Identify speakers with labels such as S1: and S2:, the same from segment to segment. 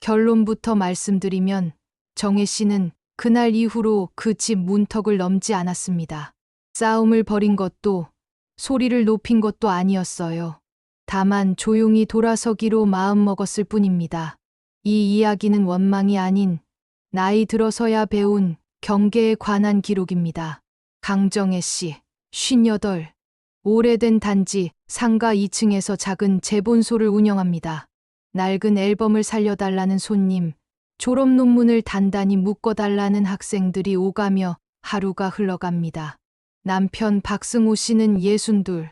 S1: 결론부터 말씀드리면 정혜 씨는 그날 이후로 그 집 문턱을 넘지 않았습니다. 싸움을 벌인 것도 소리를 높인 것도 아니었어요. 다만 조용히 돌아서기로 마음먹었을 뿐입니다. 이 이야기는 원망이 아닌 나이 들어서야 배운 경계에 관한 기록입니다. 강정혜 씨, 58. 오래된 단지 상가 2층에서 작은 재본소를 운영합니다. 낡은 앨범을 살려달라는 손님, 졸업 논문을 단단히 묶어달라는 학생들이 오가며 하루가 흘러갑니다. 남편 박승호 씨는 62.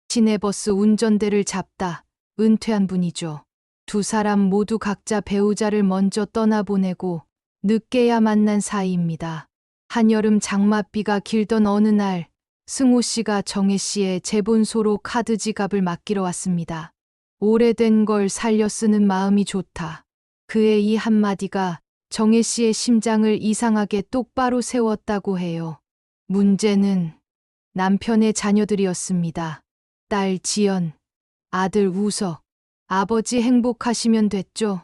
S1: 시내버스 운전대를 잡다 은퇴한 분이죠. 두 사람 모두 각자 배우자를 먼저 떠나보내고 늦게야 만난 사이입니다. 한여름 장맛비가 길던 어느 날 승호 씨가 정혜 씨의 재본소로 카드 지갑을 맡기러 왔습니다. 오래된 걸 살려 쓰는 마음이 좋다. 그의 이 한마디가 정혜 씨의 심장을 이상하게 똑바로 세웠다고 해요. 문제는 남편의 자녀들이었습니다. 딸 지연, 아들 우석, 아버지 행복하시면 됐죠.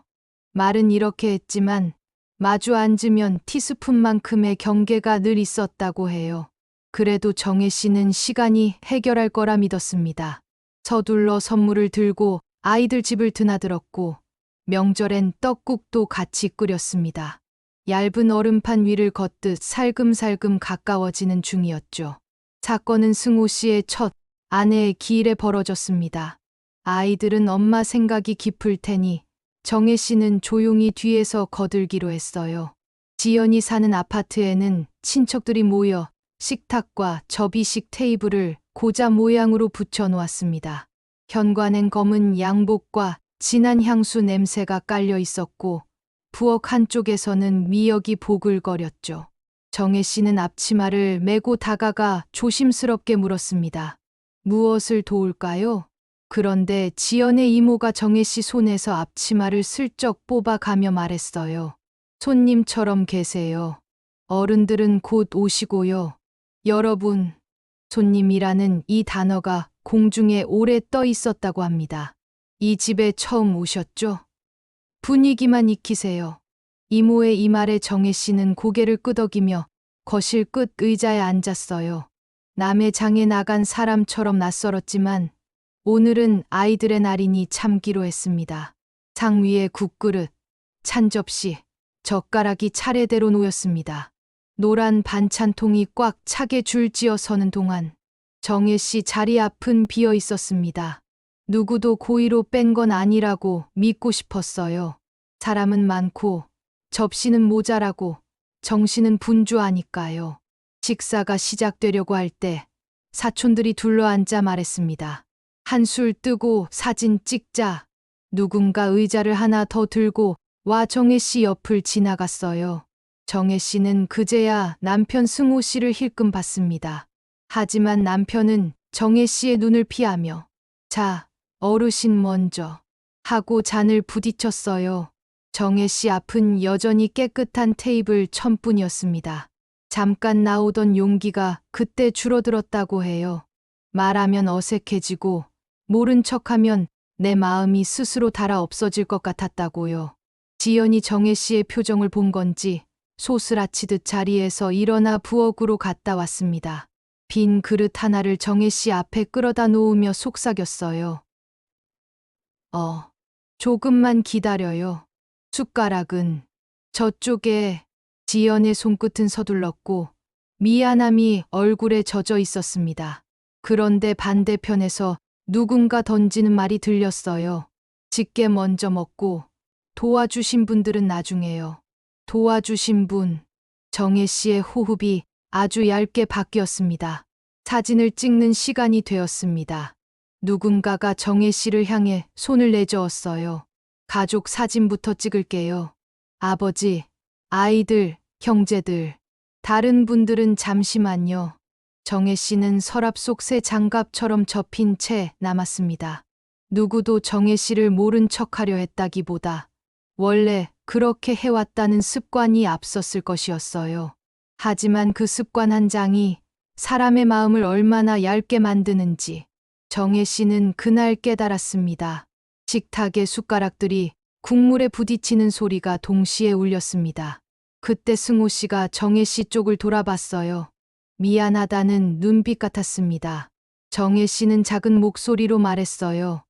S1: 말은 이렇게 했지만 마주 앉으면 티스푼만큼의 경계가 늘 있었다고 해요. 그래도 정혜 씨는 시간이 해결할 거라 믿었습니다. 서둘러 선물을 들고 아이들 집을 드나들었고 명절엔 떡국도 같이 끓였습니다. 얇은 얼음판 위를 걷듯 살금살금 가까워지는 중이었죠. 사건은 승호 씨의 첫 아내의 기일에 벌어졌습니다. 아이들은 엄마 생각이 깊을 테니 정혜 씨는 조용히 뒤에서 거들기로 했어요. 지연이 사는 아파트에는 친척들이 모여 식탁과 접이식 테이블을 고자 모양으로 붙여놓았습니다. 현관엔 검은 양복과 진한 향수 냄새가 깔려 있었고 부엌 한쪽에서는 미역이 보글거렸죠. 정혜 씨는 앞치마를 메고 다가가 조심스럽게 물었습니다. 무엇을 도울까요? 그런데 지연의 이모가 정혜 씨 손에서 앞치마를 슬쩍 뽑아가며 말했어요. 손님처럼 계세요. 어른들은 곧 오시고요. 여러분, 손님이라는 이 단어가 공중에 오래 떠 있었다고 합니다. 이 집에 처음 오셨죠? 분위기만 익히세요. 이모의 이 말에 정혜 씨는 고개를 끄덕이며 거실 끝 의자에 앉았어요. 남의 장에 나간 사람처럼 낯설었지만 오늘은 아이들의 날이니 참기로 했습니다. 상 위에 국그릇, 찬 접시, 젓가락이 차례대로 놓였습니다. 노란 반찬통이 꽉 차게 줄지어 서는 동안 정혜 씨 자리 앞은 비어 있었습니다. 누구도 고의로 뺀 건 아니라고 믿고 싶었어요. 사람은 많고 접시는 모자라고 정신은 분주하니까요. 식사가 시작되려고 할 때 사촌들이 둘러앉아 말했습니다. 한술 뜨고 사진 찍자. 누군가 의자를 하나 더 들고 와 정혜 씨 옆을 지나갔어요. 정혜 씨는 그제야 남편 승호 씨를 힐끔 봤습니다. 하지만 남편은 정혜 씨의 눈을 피하며 자, 어르신 먼저 하고 잔을 부딪혔어요. 정혜 씨 앞은 여전히 깨끗한 테이블 천뿐이었습니다. 잠깐 나오던 용기가 그때 줄어들었다고 해요. 말하면 어색해지고 모른 척하면 내 마음이 스스로 닳아 없어질 것 같았다고요. 지연이 정혜 씨의 표정을 본 건지 소스라치듯 자리에서 일어나 부엌으로 갔다 왔습니다. 빈 그릇 하나를 정혜 씨 앞에 끌어다 놓으며 속삭였어요. 조금만 기다려요. 숟가락은 저쪽에. 지연의 손끝은 서둘렀고 미안함이 얼굴에 젖어 있었습니다. 그런데 반대편에서 누군가 던지는 말이 들렸어요. 직계 먼저 먹고 도와주신 분들은 나중에요. 도와주신 분. 정혜 씨의 호흡이 아주 얇게 바뀌었습니다. 사진을 찍는 시간이 되었습니다. 누군가가 정혜 씨를 향해 손을 내저었어요. 가족 사진부터 찍을게요. 아버지, 아이들, 형제들. 다른 분들은 잠시만요. 정혜 씨는 서랍 속 새 장갑처럼 접힌 채 남았습니다. 누구도 정혜 씨를 모른 척하려 했다기보다 원래 그렇게 해왔다는 습관이 앞섰을 것이었어요. 하지만 그 습관 한 장이 사람의 마음을 얼마나 얇게 만드는지 정혜 씨는 그날 깨달았습니다. 식탁의 숟가락들이 국물에 부딪히는 소리가 동시에 울렸습니다. 그때 승호 씨가 정혜 씨 쪽을 돌아봤어요. 미안하다는 눈빛 같았습니다. 정혜 씨는 작은 목소리로 말했어요.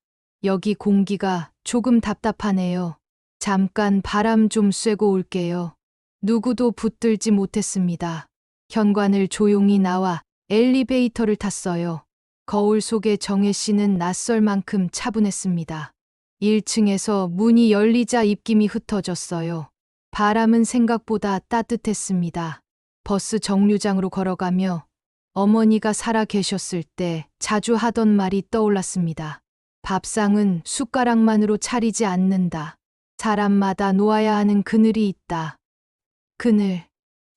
S1: 여기 공기가 조금 답답하네요. 잠깐 바람 좀 쐬고 올게요. 누구도 붙들지 못했습니다. 현관을 조용히 나와 엘리베이터를 탔어요. 거울 속에 정혜 씨는 낯설 만큼 차분했습니다. 1층에서 문이 열리자 입김이 흩어졌어요. 바람은 생각보다 따뜻했습니다. 버스 정류장으로 걸어가며 어머니가 살아 계셨을 때 자주 하던 말이 떠올랐습니다. 밥상은 숟가락만으로 차리지 않는다. 사람마다 놓아야 하는 그늘이 있다. 그늘.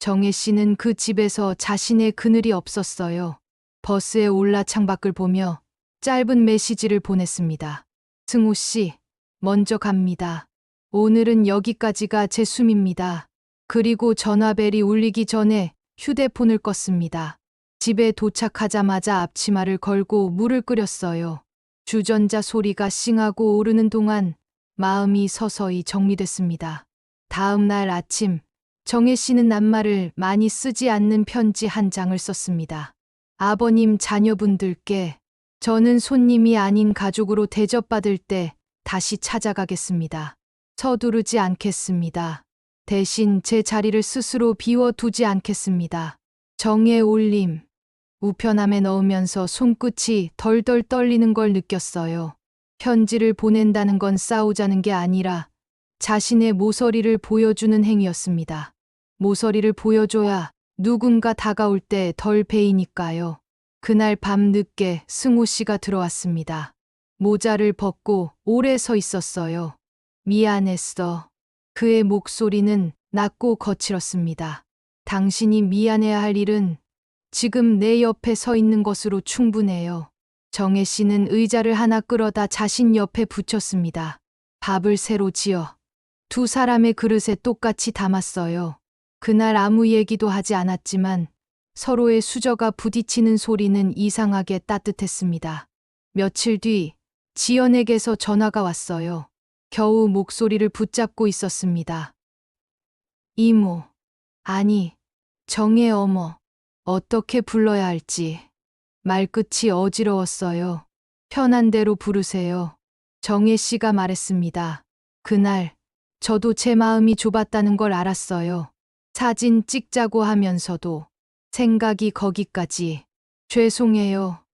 S1: 정혜 씨는 그 집에서 자신의 그늘이 없었어요. 버스에 올라 창밖을 보며 짧은 메시지를 보냈습니다. 승호 씨, 먼저 갑니다. 오늘은 여기까지가 제 숨입니다. 그리고 전화벨이 울리기 전에 휴대폰을 껐습니다. 집에 도착하자마자 앞치마를 걸고 물을 끓였어요. 주전자 소리가 싱하고 오르는 동안 마음이 서서히 정리됐습니다. 다음 날 아침, 정혜 씨는 낱말을 많이 쓰지 않는 편지 한 장을 썼습니다. 아버님, 자녀분들께 저는 손님이 아닌 가족으로 대접받을 때 다시 찾아가겠습니다. 서두르지 않겠습니다. 대신 제 자리를 스스로 비워두지 않겠습니다. 정의 올림. 우편함에 넣으면서 손끝이 덜덜 떨리는 걸 느꼈어요. 편지를 보낸다는 건 싸우자는 게 아니라 자신의 모서리를 보여주는 행위였습니다. 모서리를 보여줘야 누군가 다가올 때 덜 베이니까요. 그날 밤 늦게 승호 씨가 들어왔습니다. 모자를 벗고 오래 서 있었어요. 미안했어. 그의 목소리는 낮고 거칠었습니다. 당신이 미안해야 할 일은 지금 내 옆에 서 있는 것으로 충분해요. 정혜 씨는 의자를 하나 끌어다 자신 옆에 붙였습니다. 밥을 새로 지어 두 사람의 그릇에 똑같이 담았어요. 그날 아무 얘기도 하지 않았지만 서로의 수저가 부딪히는 소리는 이상하게 따뜻했습니다. 며칠 뒤 지연에게서 전화가 왔어요. 겨우 목소리를 붙잡고 있었습니다. 이모, 아니, 정혜 어머, 어떻게 불러야 할지. 말끝이 어지러웠어요. 편한 대로 부르세요. 정혜 씨가 말했습니다. 그날 저도 제 마음이 좁았다는 걸 알았어요. 사진 찍자고 하면서도 생각이 거기까지. 죄송해요.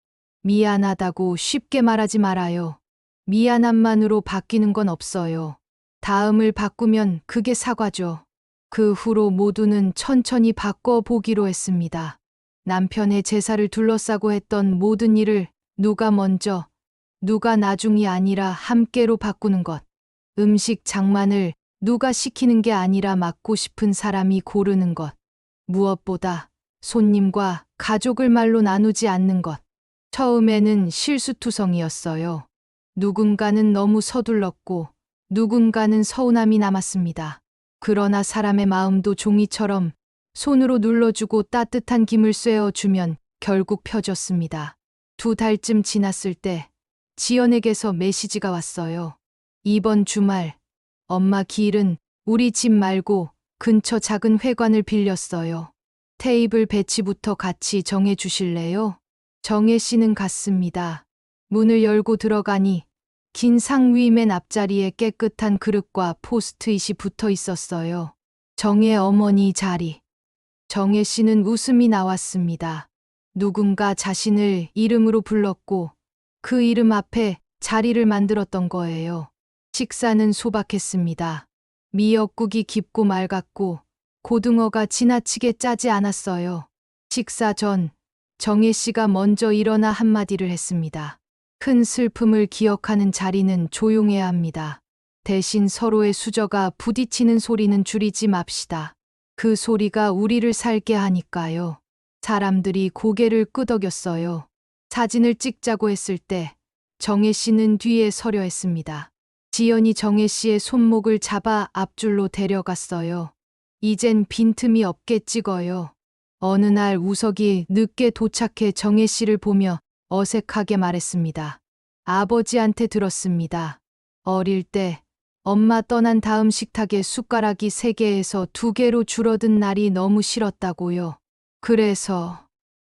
S1: 미안하다고 쉽게 말하지 말아요. 미안함만으로 바뀌는 건 없어요. 다음을 바꾸면 그게 사과죠. 그 후로 모두는 천천히 바꿔보기로 했습니다. 남편의 제사를 둘러싸고 했던 모든 일을 누가 먼저, 누가 나중이 아니라 함께로 바꾸는 것. 음식 장만을 누가 시키는 게 아니라 맡고 싶은 사람이 고르는 것. 무엇보다 손님과 가족을 말로 나누지 않는 것. 처음에는 실수투성이었어요. 누군가는 너무 서둘렀고 누군가는 서운함이 남았습니다. 그러나 사람의 마음도 종이처럼 손으로 눌러주고 따뜻한 김을 쐬어주면 결국 펴졌습니다. 2달쯤 지났을 때 지연에게서 메시지가 왔어요. 이번 주말 엄마 기일은 우리 집 말고 근처 작은 회관을 빌렸어요. 테이블 배치부터 같이 정해 주실래요? 정혜 씨는 갔습니다. 문을 열고 들어가니 긴 상위 맨 앞자리에 깨끗한 그릇과 포스트잇이 붙어 있었어요. 정혜 어머니 자리. 정혜 씨는 웃음이 나왔습니다. 누군가 자신을 이름으로 불렀고 그 이름 앞에 자리를 만들었던 거예요. 식사는 소박했습니다. 미역국이 깊고 맑았고 고등어가 지나치게 짜지 않았어요. 식사 전 정혜 씨가 먼저 일어나 한마디를 했습니다. 큰 슬픔을 기억하는 자리는 조용해야 합니다. 대신 서로의 수저가 부딪히는 소리는 줄이지 맙시다. 그 소리가 우리를 살게 하니까요. 사람들이 고개를 끄덕였어요. 사진을 찍자고 했을 때 정혜 씨는 뒤에 서려 했습니다. 지연이 정혜 씨의 손목을 잡아 앞줄로 데려갔어요. 이젠 빈틈이 없게 찍어요. 어느 날 우석이 늦게 도착해 정혜 씨를 보며 어색하게 말했습니다. 아버지한테 들었습니다. 어릴 때 엄마 떠난 다음 식탁에 숟가락이 3개에서 2개로 줄어든 날이 너무 싫었다고요. 그래서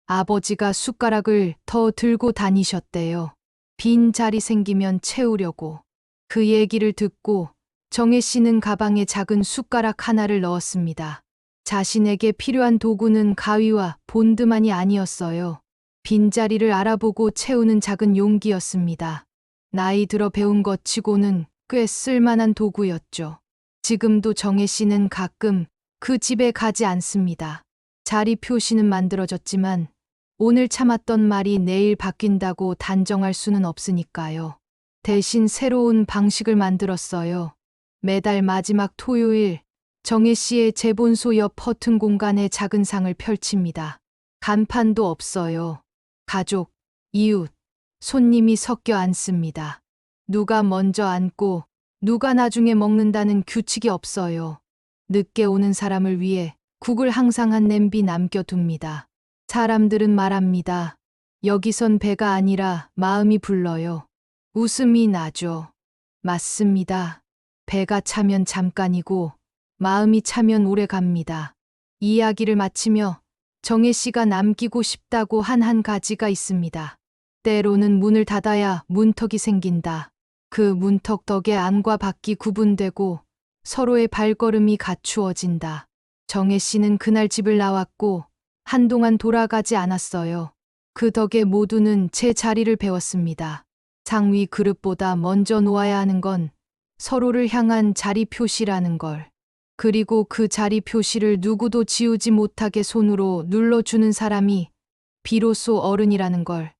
S1: 아버지가 숟가락을 더 들고 다니셨대요. 빈 자리 생기면 채우려고. 그 얘기를 듣고 정혜 씨는 가방에 작은 숟가락 하나를 넣었습니다. 자신에게 필요한 도구는 가위와 본드만이 아니었어요. 빈자리를 알아보고 채우는 작은 용기였습니다. 나이 들어 배운 것 치고는 꽤 쓸만한 도구였죠. 지금도 정혜 씨는 가끔 그 집에 가지 않습니다. 자리 표시는 만들어졌지만 오늘 참았던 말이 내일 바뀐다고 단정할 수는 없으니까요. 대신 새로운 방식을 만들었어요. 매달 마지막 토요일 정혜 씨의 재본소 옆 허튼 공간에 작은 상을 펼칩니다. 간판도 없어요. 가족, 이웃, 손님이 섞여 앉습니다. 누가 먼저 앉고 누가 나중에 먹는다는 규칙이 없어요. 늦게 오는 사람을 위해 국을 항상 한 냄비 남겨둡니다. 사람들은 말합니다. 여기선 배가 아니라 마음이 불러요. 웃음이 나죠. 맞습니다. 배가 차면 잠깐이고 마음이 차면 오래 갑니다. 이야기를 마치며 정혜 씨가 남기고 싶다고 한 가지가 있습니다. 때로는 문을 닫아야 문턱이 생긴다. 그 문턱 덕에 안과 밖이 구분되고 서로의 발걸음이 갖추어진다. 정혜 씨는 그날 집을 나왔고 한동안 돌아가지 않았어요. 그 덕에 모두는 제 자리를 배웠습니다. 상위 그릇보다 먼저 놓아야 하는 건 서로를 향한 자리 표시라는 걸. 그리고 그 자리 표시를 누구도 지우지 못하게 손으로 눌러주는 사람이 비로소 어른이라는 걸.